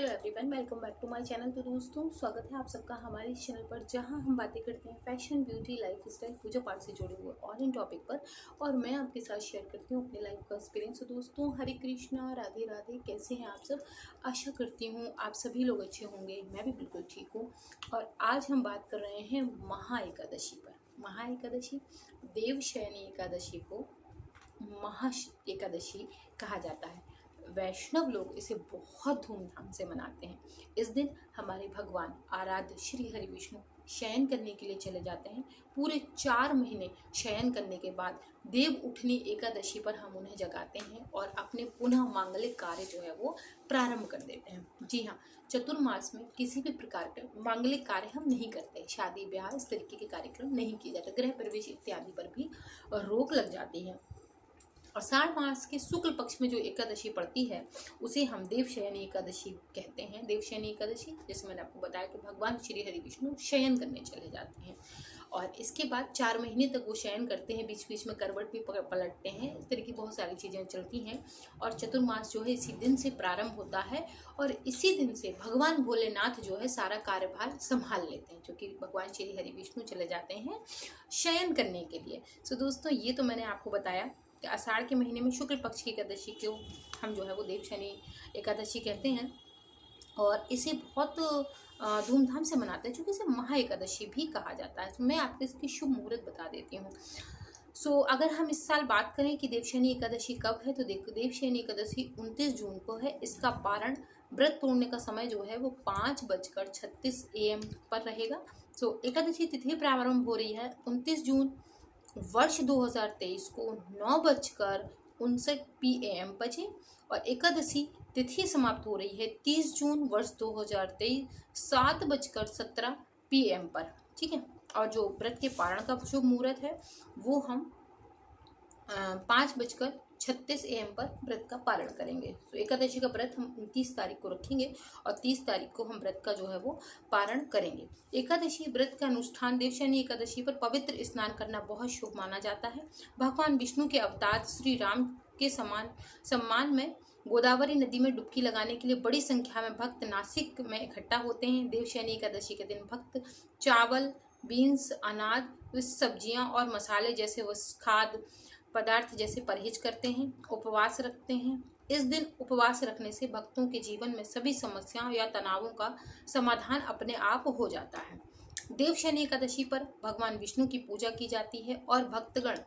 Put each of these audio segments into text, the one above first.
Hello everyone, welcome back to my channel. तो दोस्तों, स्वागत है आप सबका हमारे इस चैनल पर, जहां हम बातें करते हैं फैशन, ब्यूटी, लाइफ स्टाइल, पूजा पाठ से जुड़े हुए और इन टॉपिक पर। और मैं आपके साथ शेयर करती हूँ अपने लाइफ का एक्सपीरियंस। तो दोस्तों, हरे कृष्णा, राधे राधे। कैसे हैं आप सब? आशा करती हूँ आप सभी लोग अच्छे होंगे। मैं भी बिल्कुल ठीक हूँ। और आज हम बात कर रहे हैं महा एकादशी पर। महा एकादशी, देवशयनी एकादशी को महा एकादशी कहा जाता है। वैष्णव लोग इसे बहुत धूमधाम से मनाते हैं। इस दिन हमारे भगवान आराध्य श्री हरि विष्णु शयन करने के लिए चले जाते हैं। पूरे 4 महीने शयन करने के बाद देव उठनी एकादशी पर हम उन्हें जगाते हैं और अपने पुनः मांगलिक कार्य जो है वो प्रारंभ कर देते हैं। जी हाँ, चतुर्मास में किसी भी प्रकार के मांगलिक कार्य हम नहीं करते। शादी ब्याह इस तरीके के कार्यक्रम नहीं किए जाते। गृह प्रवेश इत्यादि पर भी रोक लग जाती है। आषाढ़ मास के शुक्ल पक्ष में जो एकादशी पड़ती है उसे हम देवशयनी एकादशी कहते हैं। देवशयनी एकादशी, जैसे मैंने आपको बताया कि भगवान श्री हरि विष्णु शयन करने चले जाते हैं और इसके बाद 4 महीने तक वो शयन करते हैं। बीच बीच में करवट भी पलटते हैं। इस तरह की बहुत सारी चीज़ें चलती हैं और चतुर्मास जो है इसी दिन से प्रारंभ होता है और इसी दिन से भगवान भोलेनाथ जो है सारा कार्यभार संभाल लेते हैं, क्योंकि भगवान श्री हरि विष्णु चले जाते हैं शयन करने के लिए। सो दोस्तों, ये तो मैंने आपको बताया कि आषाढ़ के महीने में शुक्ल पक्ष की एकादशी को हम जो है वो देवशयनी एकादशी कहते हैं और इसे बहुत धूमधाम से मनाते हैं, क्योंकि इसे महा एकादशी भी कहा जाता है। तो मैं आपको इसकी शुभ मुहूर्त बता देती हूँ। अगर हम इस साल बात करें कि देवशयनी एकादशी कब है, तो देखो, देवशयनी एकादशी 29 जून को है। इसका पारण, व्रत तोड़ने का समय जो है वो 5:36 AM पर रहेगा। एकादशी तिथि प्रारंभ हो रही है 29 जून वर्ष 2023 को 9:59 PM बजे और एकादशी तिथि समाप्त हो रही है 30 जून वर्ष 2023 7:17 PM पर। ठीक है। और जो व्रत के पारण का शुभ मुहूर्त है वो हम 5:36 AM पर व्रत का पारण करेंगे। एकादशी का व्रत हम 29 तारीख को रखेंगे और 30 तारीख को हम व्रत का जो है वो पारण करेंगे। एकादशी व्रत का अनुष्ठान, देवशयनी एकादशी पर पवित्र स्नान करना बहुत शुभ माना जाता है। भगवान विष्णु के अवतार श्री राम के सम्मान में गोदावरी नदी में डुबकी लगाने के लिए बड़ी संख्या में भक्त नासिक में इकट्ठा होते हैं। देवशयनी एकादशी के दिन भक्त चावल, बीन्स, अनाज, सब्जियां और मसाले जैसे खाद्य पदार्थ जैसे परहेज करते हैं, उपवास रखते हैं। इस दिन उपवास रखने से भक्तों के जीवन में सभी समस्याओं या तनावों का समाधान अपने आप हो जाता है। देवशयनी एकादशी पर भगवान विष्णु की पूजा की जाती है और भक्तगण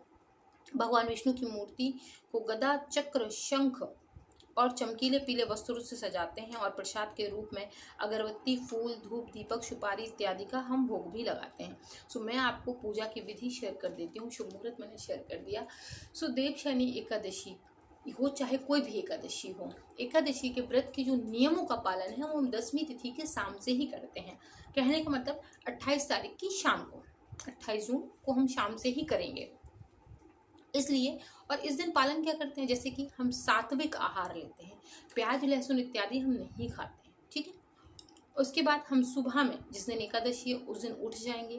भगवान विष्णु की मूर्ति को गदा, चक्र, शंख और चमकीले पीले वस्त्रों से सजाते हैं और प्रसाद के रूप में अगरबत्ती, फूल, धूप, दीपक, सुपारी इत्यादि का हम भोग भी लगाते हैं। मैं आपको पूजा की विधि शेयर कर देती हूँ। शुभ मुहूर्त मैंने शेयर कर दिया। देवशयनी एकादशी हो चाहे कोई भी एकादशी हो, एकादशी के व्रत के जो नियमों का पालन है वो हम 10वीं तिथि के शाम से ही करते हैं। कहने का मतलब 28 तारीख की शाम को, 28 जून को हम शाम से ही करेंगे इसलिए। और इस दिन पालन क्या करते हैं, जैसे कि हम सात्विक आहार लेते हैं, प्याज, लहसुन इत्यादि हम नहीं खाते हैं। ठीक है। उसके बाद हम सुबह में, जिस दिन एकादशी है उस दिन उठ जाएंगे,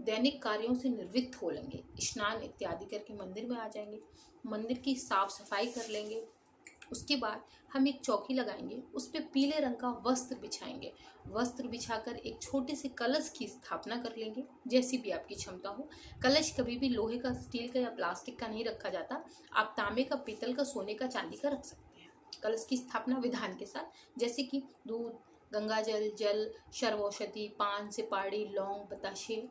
दैनिक कार्यों से निवृत्त हो लेंगे, स्नान इत्यादि करके मंदिर में आ जाएंगे, मंदिर की साफ सफाई कर लेंगे। उसके बाद हम एक चौकी लगाएंगे, उस पर पीले रंग का वस्त्र बिछाएंगे। वस्त्र बिछाकर एक छोटे से कलश की स्थापना कर लेंगे, जैसी भी आपकी क्षमता हो। कलश कभी भी लोहे का, स्टील का या प्लास्टिक का नहीं रखा जाता। आप तांबे का, पीतल का, सोने का, चांदी का रख सकते हैं। कलश की स्थापना विधान के साथ, जैसे कि दूध, गंगाजल, जल, सर्वौषधि, पान, सुपारी, लौंग, बताशे,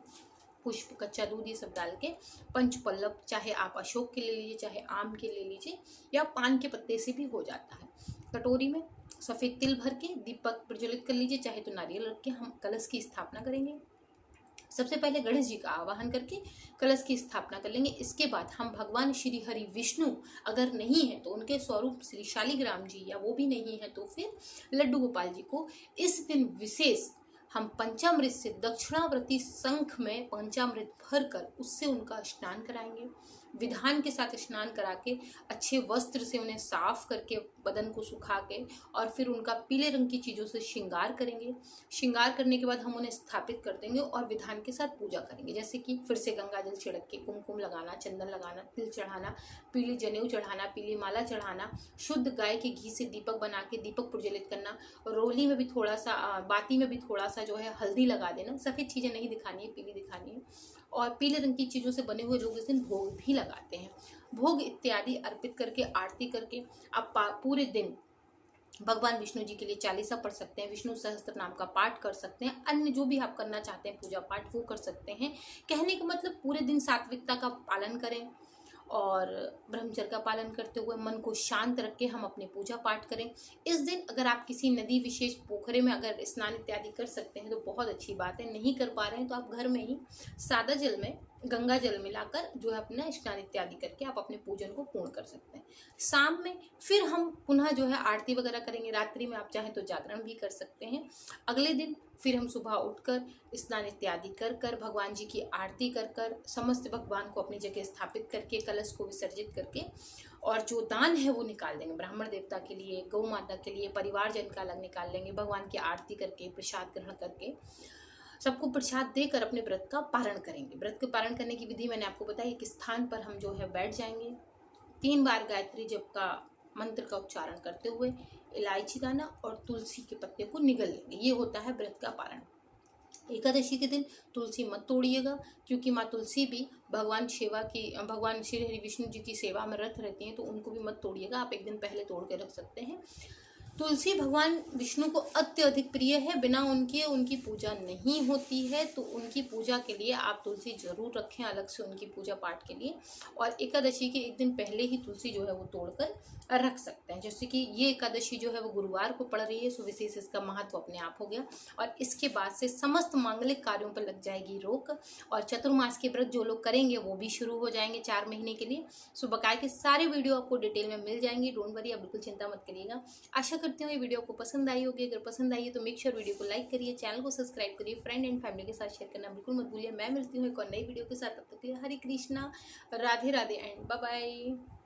पुष्प, कच्चा दूध, ये सब डाल के पंचपल्लव, चाहे आप अशोक के ले लीजिए, चाहे आम के ले लीजिए, या पान के पत्ते से भी हो जाता है। कटोरी में सफ़ेद तिल भर के दीपक प्रज्वलित कर लीजिए, चाहे तो नारियल रख के हम कलश की स्थापना करेंगे। सबसे पहले गणेश जी का आवाहन करके कलश की स्थापना कर लेंगे। इसके बाद हम भगवान श्री हरि विष्णु अगर नहीं है तो उनके स्वरूप श्री शालिग्राम जी, या वो भी नहीं है तो फिर लड्डू गोपाल जी को इस दिन विशेष हम पंचामृत से, दक्षिणावर्ती शंख में पंचामृत भर कर उससे उनका स्नान कराएंगे। विधान के साथ स्नान करा के अच्छे वस्त्र से उन्हें साफ करके बदन को सुखा के और फिर उनका पीले रंग की चीज़ों से श्रृंगार करेंगे। श्रृंगार करने के बाद हम उन्हें स्थापित कर देंगे और विधान के साथ पूजा करेंगे, जैसे कि फिर से गंगा जल छिड़क के कुमकुम लगाना, चंदन लगाना, तिल चढ़ाना, पीली जनेऊ चढ़ाना, पीली माला चढ़ाना, शुद्ध गाय के घी से दीपक बना के दीपक प्रज्वलित करना, रोली में भी थोड़ा सा बाती में भी थोड़ा सा जो है हल्दी लगा देना। सफ़ेद चीज़ें नहीं दिखानी है, पीली दिखानी है। और पीले रंग की चीज़ों से बने हुए लोग इस दिन भोग भी लगाते हैं। भोग इत्यादि अर्पित करके आरती करके आप पूरे दिन भगवान विष्णु जी के लिए चालीसा पढ़ सकते हैं, विष्णु सहस्त्र नाम का पाठ कर सकते हैं, अन्य जो भी आप करना चाहते हैं पूजा पाठ वो कर सकते हैं। कहने का मतलब पूरे दिन सात्विकता का पालन करें और ब्रह्मचर्य का पालन करते हुए मन को शांत रख के हम अपने पूजा पाठ करें। इस दिन अगर आप किसी नदी विशेष पोखरे में अगर स्नान इत्यादि कर सकते हैं तो बहुत अच्छी बात है। नहीं कर पा रहे हैं तो आप घर में ही सादा जल में गंगा जल मिलाकर जो है अपना स्नान इत्यादि करके आप अपने पूजन को पूर्ण कर सकते हैं। शाम में फिर हम पुनः जो है आरती वगैरह करेंगे। रात्रि में आप चाहें तो जागरण भी कर सकते हैं। अगले दिन फिर हम सुबह उठकर स्नान इत्यादि कर कर भगवान जी की आरती कर कर समस्त भगवान को अपनी जगह स्थापित करके कलश को विसर्जित करके और जो दान है वो निकाल देंगे। ब्राह्मण देवता के लिए, गौ माता के लिए, परिवारजन का अलग निकाल लेंगे। भगवान की आरती करके प्रसाद ग्रहण करके सबको प्रसाद देकर अपने व्रत का पारण करेंगे। व्रत के पारण करने की विधि मैंने आपको बताई। एक स्थान पर हम जो है बैठ जाएंगे, 3 बार गायत्री जप का मंत्र का उच्चारण करते हुए इलायची दाना और तुलसी के पत्ते को निगल लेंगे। ये होता है व्रत का पारण। एकादशी के दिन तुलसी मत तोड़िएगा, क्योंकि माँ तुलसी भी भगवान श्री हरि विष्णु जी की सेवा में रत रहती हैं, तो उनको भी मत तोड़िएगा। आप एक दिन पहले तोड़ के रख सकते हैं। तुलसी भगवान विष्णु को अत्यधिक प्रिय है, बिना उनकी पूजा नहीं होती है। तो उनकी पूजा के लिए आप तुलसी जरूर रखें अलग से उनकी पूजा पाठ के लिए। और एकादशी के एक दिन पहले ही तुलसी जो है वो तोड़कर रख सकते हैं। जैसे कि ये एकादशी जो है वो गुरुवार को पड़ रही है, सो विशेष इसका महत्व अपने आप हो गया। और इसके बाद से समस्त मांगलिक कार्यों पर लग जाएगी रोक और चतुर्मास के व्रत जो लोग करेंगे वो भी शुरू हो जाएंगे 4 महीने के लिए। सो बकाया के सारे वीडियो आपको डिटेल में मिल जाएंगी। डोंट वरी, आप बिल्कुल चिंता मत करिएगा। आशा करती हूँ ये वीडियो आपको पसंद आई होगी। अगर पसंद आई है तो मेक श्योर वीडियो को लाइक करिए, चैनल को सब्सक्राइब करिए, फ्रेंड एंड फैमिली के साथ शेयर करना बिल्कुल मत भूलिए। मैं मिलती हूँ एक और नई वीडियो के साथ। तब तक के लिए Hare Krishna, Radhe Radhe and bye bye.